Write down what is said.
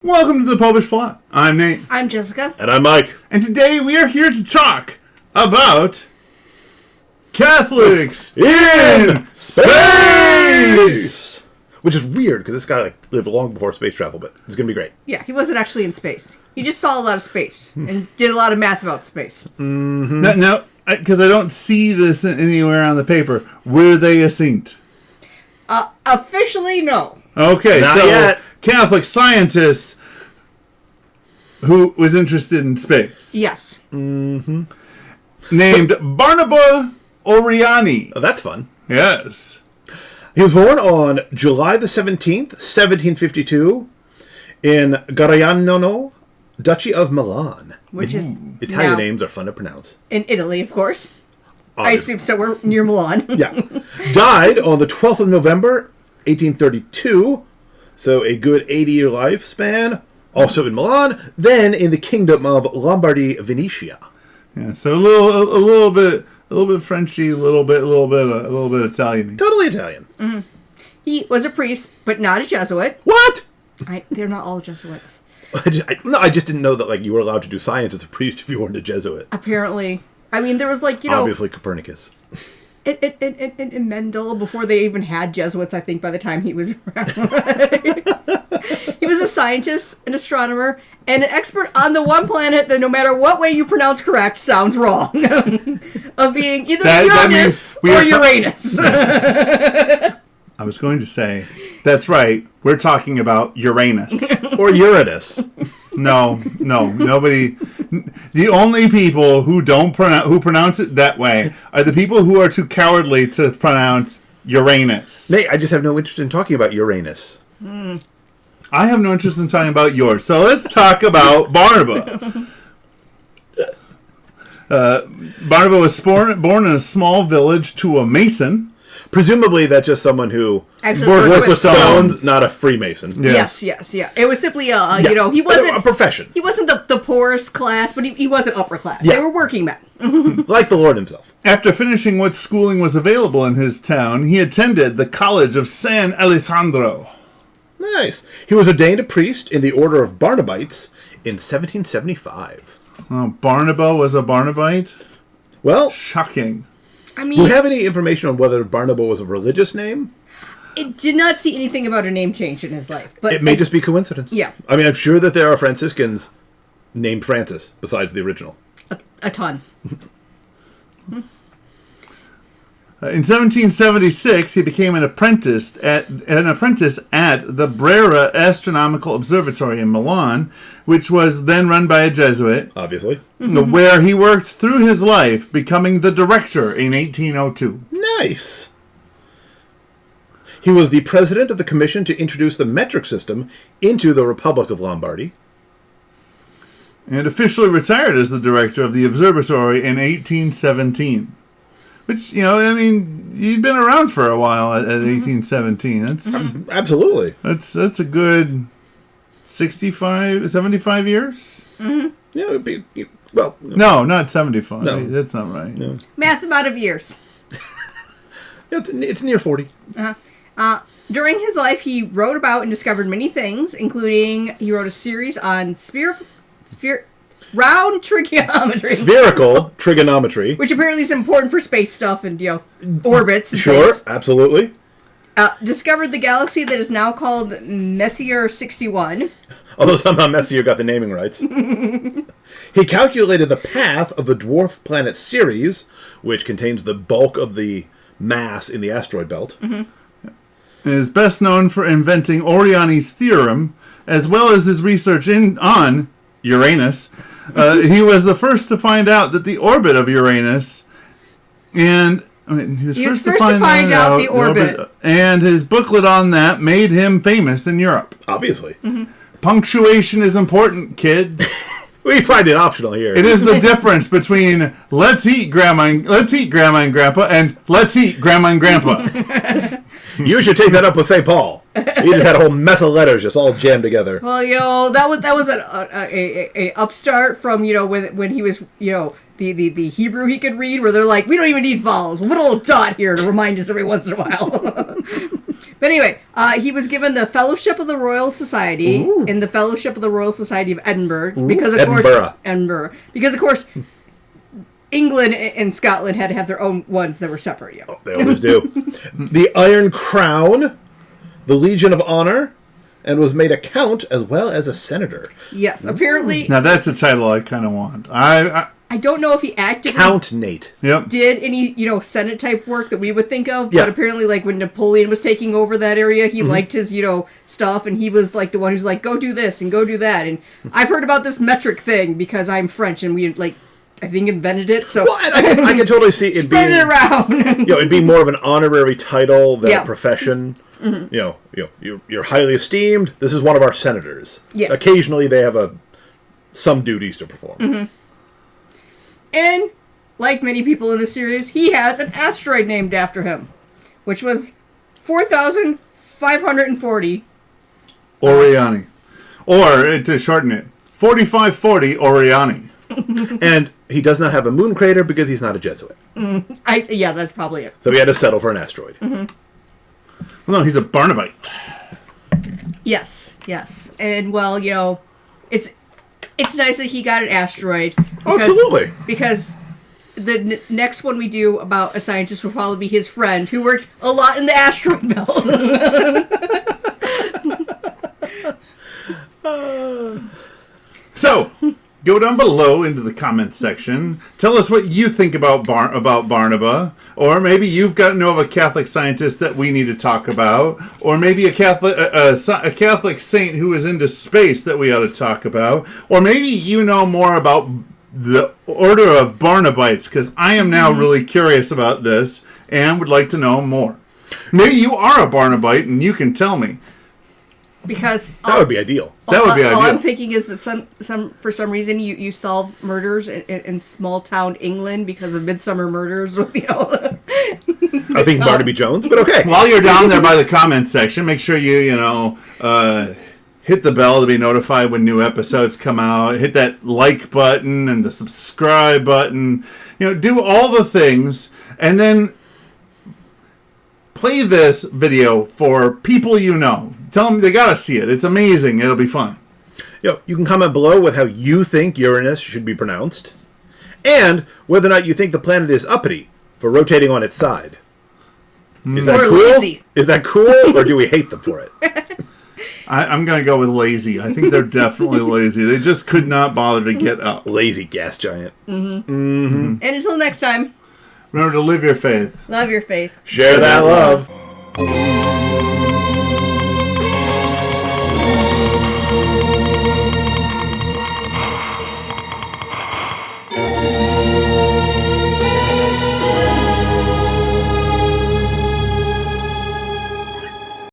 Welcome to the Popish Plot. I'm Nate. I'm Jessica. And I'm Mike. And today we are here to talk about Catholics in space! Which is weird, because this guy lived long before space travel, but it's going to be great. Yeah, he wasn't actually in space. He just saw a lot of space and did a lot of math about space. Mm-hmm. No, because I don't see this anywhere on the paper. Were they a saint? Officially, no. Okay, Not so yet. Catholic scientist who was interested in space. Yes. Mm-hmm. Named Barnaba Oriani. Oh, that's fun. Yes. He was born on July the 17th, 1752, in Garignano, Duchy of Milan. Which is Italian now names are fun to pronounce. in Italy, of course. Obviously. I assume so. We're near Milan. Yeah. Died on the 12th of November, 1832. So a good 80-year lifespan. Also in Milan. Then in the kingdom of Lombardy, Venetia. Yeah. So a little bit Frenchy, a little bit Italian. Totally Italian. Mm-hmm. He was a priest, but not a Jesuit. What? They're not all Jesuits. I just didn't know that you were allowed to do science as a priest if you weren't a Jesuit. Apparently. I mean, there was obviously Copernicus. And Mendel, before they even had Jesuits, I think, by the time he was around. He was a scientist, an astronomer, and an expert on the one planet that no matter what way you pronounce correct sounds wrong. Of being either Uranus or Uranus. I was going to say, that's right, we're talking about Uranus. Or Uranus. No, nobody. The only people who pronounce it that way are the people who are too cowardly to pronounce Uranus. Nate, I just have no interest in talking about Uranus. I have no interest in talking about yours. So let's talk about Barnaba. Barnaba was born in a small village to a mason. Presumably, that's just someone who worked with stones, not a Freemason. Yes. Yeah. It was simply he wasn't a profession. He wasn't the poorest class, but he wasn't upper class. Yeah. They were working men. Like the Lord himself. After finishing what schooling was available in his town, he attended the College of San Alessandro. Nice. He was ordained a priest in the Order of Barnabites in 1775. Oh, Barnaba was a Barnabite? Well, shocking. I mean, do we have any information on whether Barnaba was a religious name? It did not see anything about a name change in his life. But it may just be coincidence. Yeah. I mean, I'm sure that there are Franciscans named Francis besides the original. A ton. In 1776, he became an apprentice at the Brera Astronomical Observatory in Milan, which was then run by a Jesuit. Obviously. Where he worked through his life, becoming the director in 1802. Nice. He was the president of the commission to introduce the metric system into the Republic of Lombardy. And officially retired as the director of the observatory in 1817. Which, he'd been around for a while at 1817. That's absolutely. That's a good 75 years? Mm-hmm. Yeah, it would be, well... No, not 75. No. That's not right. No. Math amount of years. Yeah, it's near 40. During his life, he wrote about and discovered many things, including he wrote a series on round trigonometry. Spherical trigonometry. Which apparently is important for space stuff and, orbits and sure, things. Absolutely. Discovered the galaxy that is now called Messier 61. Although somehow Messier got the naming rights. He calculated the path of the dwarf planet Ceres, which contains the bulk of the mass in the asteroid belt. Mm-hmm. And is best known for inventing Oriani's theorem, as well as his research on Uranus. He was the first to find out that the orbit of Uranus, he was first to find out the orbit, and his booklet on that made him famous in Europe. Obviously. Mm-hmm. Punctuation is important, kids. We find it optional here. It is the difference between let's eat grandma and grandpa and let's eat grandma and grandpa. You should take that up with St. Paul. He just had a whole mess of letters just all jammed together. Well, that was a upstart from when he was the Hebrew he could read, where they're like, we don't even need vowels. We'll put a little dot here to remind us every once in a while. But anyway, he was given the Fellowship of the Royal Society and the Fellowship of the Royal Society of Edinburgh because, of course, England and Scotland had to have their own ones that were separate. Yeah. Oh, they always do. The Iron Crown, the Legion of Honor, and was made a count as well as a senator. Yes, apparently. Now that's a title I kind of want. I don't know if he actively Count Nate. Yep. did any, Senate type work that we would think of, Yeah. but apparently, like, when Napoleon was taking over that area, he liked his, stuff, and he was, like, the one who's like, go do this and go do that. And I've heard about this metric thing because I'm French, and we, like, I think invented it, so... Well, I can totally see it spread being... it around! it'd be more of an honorary title than Yeah. a profession. You're highly esteemed. This is one of our senators. Yeah. Occasionally, they have some duties to perform. And, like many people in the series, he has an asteroid named after him, which was 4,540. Oriani. Or, to shorten it, 4540 Oriani. And he does not have a moon crater because he's not a Jesuit. Yeah, that's probably it. So he had to settle for an asteroid. Well, no, he's a Barnabite. Yes. And, well, it's nice that he got an asteroid. Absolutely. Because the next one we do about a scientist will probably be his friend who worked a lot in the asteroid belt. So, go down below into the comments section. Tell us what you think about Barnaba, or maybe you've got to know of a Catholic scientist that we need to talk about, or maybe a Catholic saint who is into space that we ought to talk about, or maybe you know more about the Order of Barnabites, because I am now really curious about this and would like to know more. Maybe you are a Barnabite and you can tell me. Because That would be ideal. That would be all ideal. I'm thinking is that for some reason you solve murders in small town England because of Midsummer Murders. I think Barnaby Jones, but okay. While you're down there by the comments section, make sure you hit the bell to be notified when new episodes come out. Hit that like button and the subscribe button. Do all the things, and then play this video for people you know. Tell them they gotta see it. It's amazing. It'll be fun. You can comment below with how you think Uranus should be pronounced, and whether or not you think the planet is uppity for rotating on its side. Is that Or cool? lazy. Is that cool, or do we hate them for it? I'm gonna go with lazy. I think they're definitely lazy. They just could not bother to get up. Lazy gas giant. And until next time, Remember to live your faith. love your faith. Share that love.